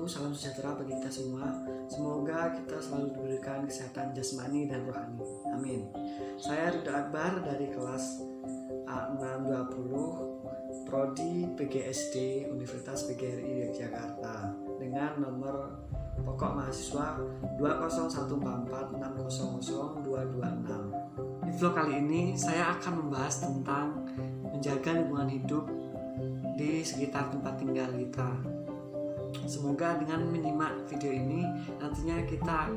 salam sejahtera bagi kita semua. Semoga kita selalu diberikan kesehatan jasmani dan rohani. Amin. Saya Ridho Akbar dari kelas A620 Prodi PGSD Universitas PGRI Yogyakarta dengan nomor pokok mahasiswa 20144600226. Di vlog kali ini saya akan membahas tentang menjaga lingkungan hidup di sekitar tempat tinggal kita. Semoga dengan menyimak video ini nantinya kita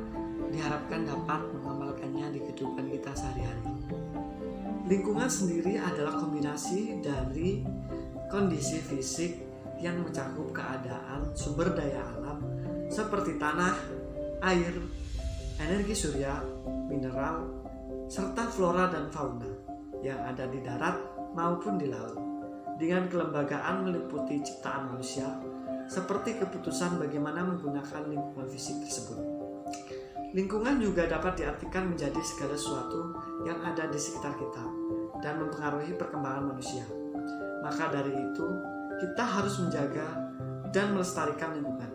diharapkan dapat mengamalkannya di kehidupan kita sehari-hari. Lingkungan sendiri adalah kombinasi dari kondisi fisik yang mencakup keadaan sumber daya alam seperti tanah, air, energi surya, mineral, serta flora dan fauna yang ada di darat maupun di laut, dengan kelembagaan meliputi ciptaan manusia seperti keputusan bagaimana menggunakan lingkungan fisik tersebut. Lingkungan juga dapat diartikan menjadi segala sesuatu yang ada di sekitar kita dan mempengaruhi perkembangan manusia. Maka dari itu, kita harus menjaga dan melestarikan lingkungan.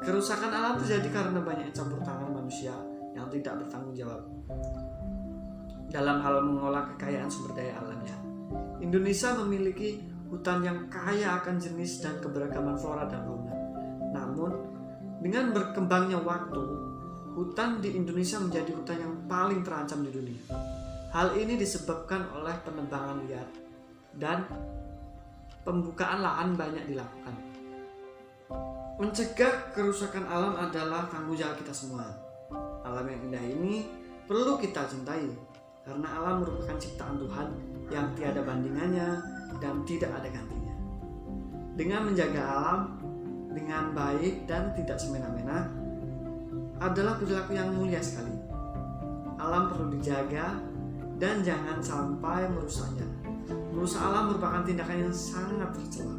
Kerusakan alam terjadi karena banyak campur tangan manusia yang tidak bertanggung jawab dalam hal mengolah kekayaan sumber daya alamnya. Indonesia memiliki hutan yang kaya akan jenis dan keberagaman flora dan fauna. Namun, dengan berkembangnya waktu, hutan di Indonesia menjadi hutan yang paling terancam di dunia. Hal ini disebabkan oleh penebangan liar dan pembukaan lahan banyak dilakukan. Mencegah kerusakan alam adalah tanggung jawab kita semua. Alam yang indah ini perlu kita cintai, karena alam merupakan ciptaan Tuhan yang tiada bandingannya dan tidak ada gantinya. Dengan menjaga alam dengan baik dan tidak semena-mena adalah perilaku yang mulia sekali. Alam perlu dijaga dan jangan sampai merusaknya. Merusak alam merupakan tindakan yang sangat tercela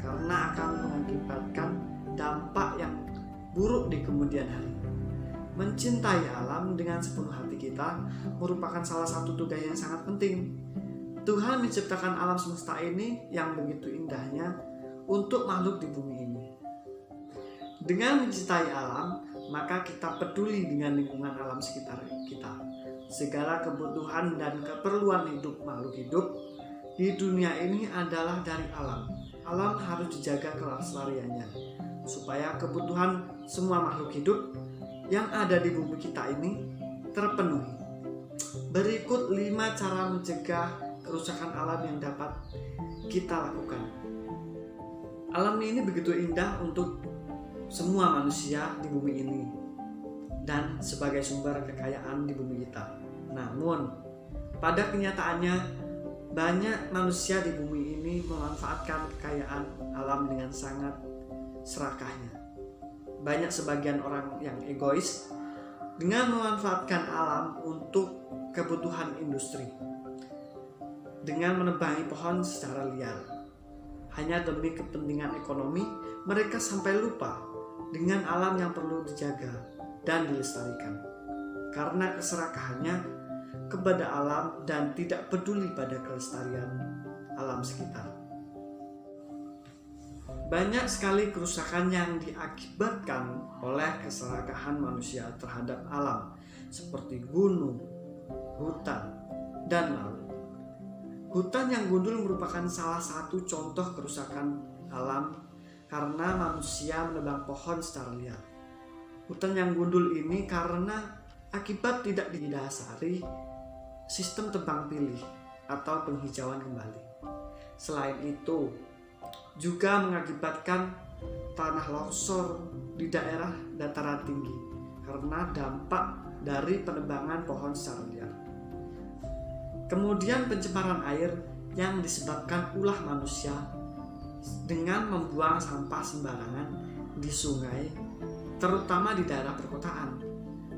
karena akan mengakibatkan dampak yang buruk di kemudian hari. Mencintai alam dengan sepenuh hati kita merupakan salah satu tugas yang sangat penting. Tuhan menciptakan alam semesta ini yang begitu indahnya untuk makhluk di bumi ini. Dengan mencintai alam, maka kita peduli dengan lingkungan alam sekitar kita. Segala kebutuhan dan keperluan hidup makhluk hidup di dunia ini adalah dari alam. Alam harus dijaga kelestariannya, supaya kebutuhan semua makhluk hidup yang ada di bumi kita ini terpenuhi. Berikut 5 cara mencegah kerusakan alam yang dapat kita lakukan. Alam ini begitu indah untuk semua manusia di bumi ini dan sebagai sumber kekayaan di bumi kita. Namun, pada kenyataannya banyak manusia di bumi ini memanfaatkan kekayaan alam dengan sangat serakahnya. Banyak sebagian orang yang egois dengan memanfaatkan alam untuk kebutuhan industri, dengan menebangi pohon secara liar. Hanya demi kepentingan ekonomi, mereka sampai lupa dengan alam yang perlu dijaga dan dilestarikan. Karena keserakahannya kepada alam dan tidak peduli pada kelestarian alam sekitar. Banyak sekali kerusakan yang diakibatkan oleh keserakahan manusia terhadap alam, seperti gunung, hutan, dan laut. Hutan yang gundul merupakan salah satu contoh kerusakan alam karena manusia menebang pohon secara liar. Hutan yang gundul ini karena akibat tidak didasari sistem tebang pilih atau penghijauan kembali. Selain itu, juga mengakibatkan tanah longsor di daerah dataran tinggi karena dampak dari penebangan pohon secara liar. Kemudian pencemaran air yang disebabkan ulah manusia dengan membuang sampah sembarangan di sungai, terutama di daerah perkotaan.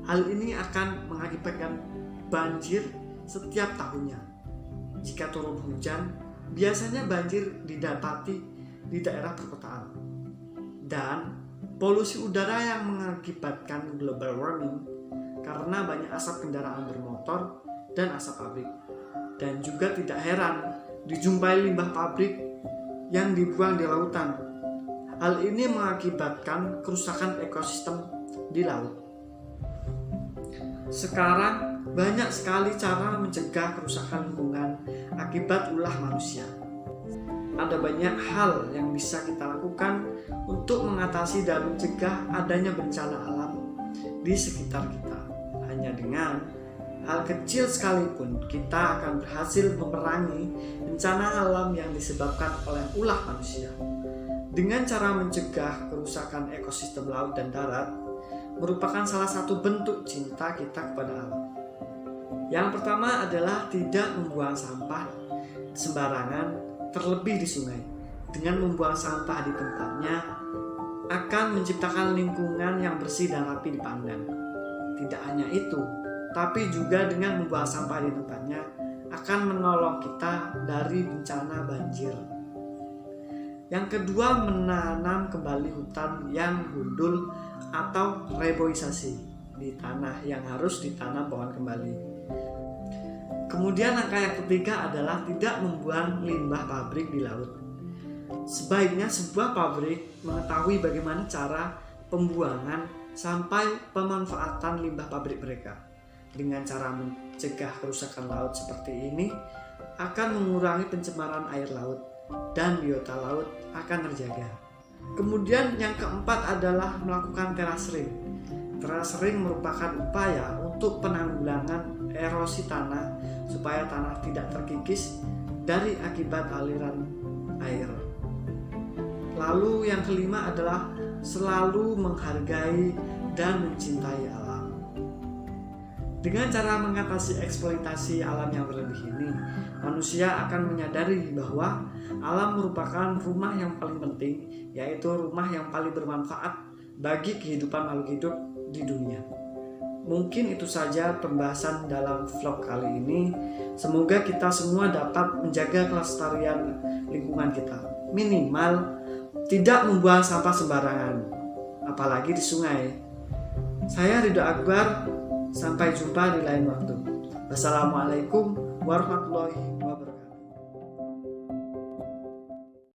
Hal ini akan mengakibatkan banjir setiap tahunnya. Jika turun hujan, biasanya banjir didapati di daerah perkotaan. Dan polusi udara yang mengakibatkan global warming karena banyak asap kendaraan bermotor dan asap pabrik. Dan juga tidak heran dijumpai limbah pabrik yang dibuang di lautan. Hal ini mengakibatkan kerusakan ekosistem di laut. Sekarang banyak sekali cara mencegah kerusakan lingkungan akibat ulah manusia. Ada banyak hal yang bisa kita lakukan untuk mengatasi dan mencegah adanya bencana alam di sekitar kita. Hanya dengan hal kecil sekalipun kita akan berhasil memerangi bencana alam yang disebabkan oleh ulah manusia. Dengan cara mencegah kerusakan ekosistem laut dan darat merupakan salah satu bentuk cinta kita kepada alam. Yang pertama adalah tidak membuang sampah sembarangan, terlebih di sungai. Dengan membuang sampah di tempatnya akan menciptakan lingkungan yang bersih dan rapi dipandang. Tidak hanya itu, tapi juga dengan membuang sampah di tempatnya akan menolong kita dari bencana banjir. Yang kedua, menanam kembali hutan yang gundul atau reboisasi di tanah yang harus ditanam pohon kembali. Kemudian langkah yang ketiga adalah tidak membuang limbah pabrik di laut. Sebaiknya sebuah pabrik mengetahui bagaimana cara pembuangan sampai pemanfaatan limbah pabrik mereka. Dengan cara mencegah kerusakan laut seperti ini akan mengurangi pencemaran air laut dan biota laut akan terjaga. Kemudian yang keempat adalah melakukan terasering. Terasering merupakan upaya untuk penanggulangan erosi tanah supaya tanah tidak terkikis dari akibat aliran air. Lalu yang kelima adalah selalu menghargai dan mencintai alam. Dengan cara mengatasi eksploitasi alam yang berlebih ini, manusia akan menyadari bahwa alam merupakan rumah yang paling penting, yaitu rumah yang paling bermanfaat bagi kehidupan makhluk hidup di dunia. Mungkin itu saja pembahasan dalam vlog kali ini. Semoga kita semua dapat menjaga kelestarian lingkungan kita. Minimal tidak membuang sampah sembarangan, apalagi di sungai. Saya Ridho Akbar, sampai jumpa di lain waktu. Wassalamualaikum warahmatullahi wabarakatuh.